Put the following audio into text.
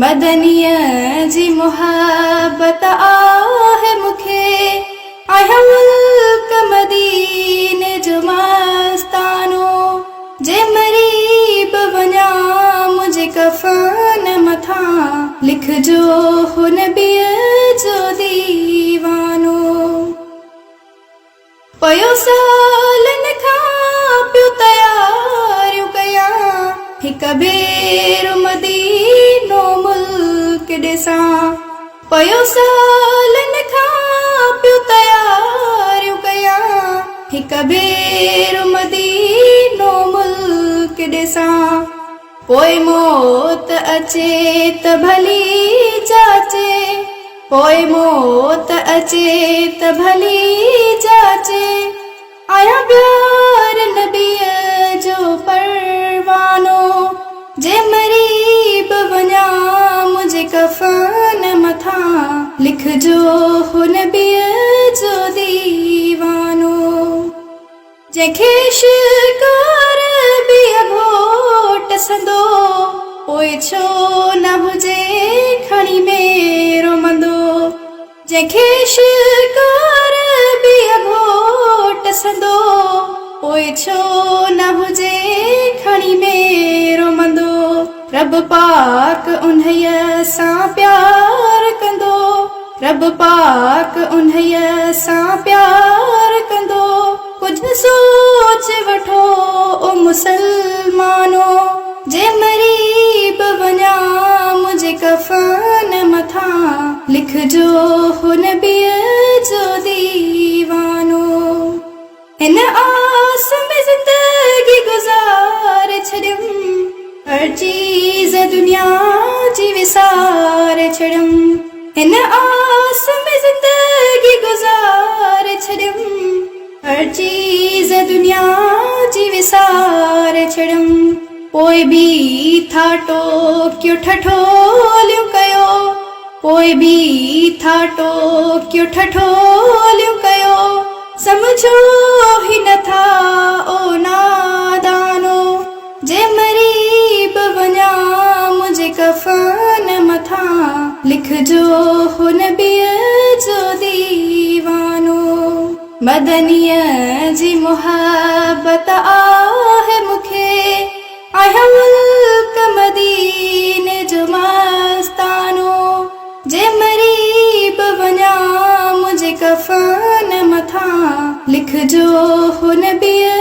मदनीअ जी मुहब्बत आहे मूंखे आहियां मुल्क मदीने जो मस्तानो जे मरी बि वञा मुंहिंजे कफ़न मथां लिखजो हुन नबीअ जो दीवानो पयो सालनि खां पियो तयारियूं कयां हिक भेरो मदीनो मुल्क ॾिसां पयो सालनि खां पियो तयारियूं कयां हिक भेरो मदीनो मुल्क ॾिसां पोइ मौत अचे त भली जाचे पोइ मौत अचे त भली जाचे आया प्यार नबीअ जो परवानो जे मरी बि वञा मुंहिंजे कफ़न मथां लिखजो हुन नबीअ जो दीवानो जंहिंखे शिकार बि घोट संदो पोइ छो न हुजे खणी मेरो मंदो जंहिंखे शिकार बि घोट संदो पोइ छो न हुजे खणी मेरो मंदो रब पाक उन्हीअ सां प्यार कंदो रब पाक उन्हीअ सां प्यार कंदो कुझु सोच वठो ओ मुसलमानो जे मरी बि वञा मुंहिंजे कफ़न मथां लिखजो हुन नबीअ जो दीवानो हिन आस में ज़िंदगी गुज़ारे छॾियमि हर चीज़ दुनिया जी विसारे छॾियमि हिन आस में ज़िंदगी गुज़ारे छॾियमि हर चीज़ दुनिया जी विसारे छॾियमि पोइ बि थाटो क्यों ठठोलियूं कयो पोइ बि थाटो क्यों ठठोलियूं कयो समझो ही नथा ओ नादानो जे मरी बि वञा मुंहिंजे कफ़न मथां लिखजो हुन नबीअ जो दीवानो मदनीअ जी मुहब्बत आहे मूंखे आहियां मुल्क मदीने जो मस्तानो जे मरी बि वञा मुंहिंजे कफ़न मथां लिखजो हुन नबीअ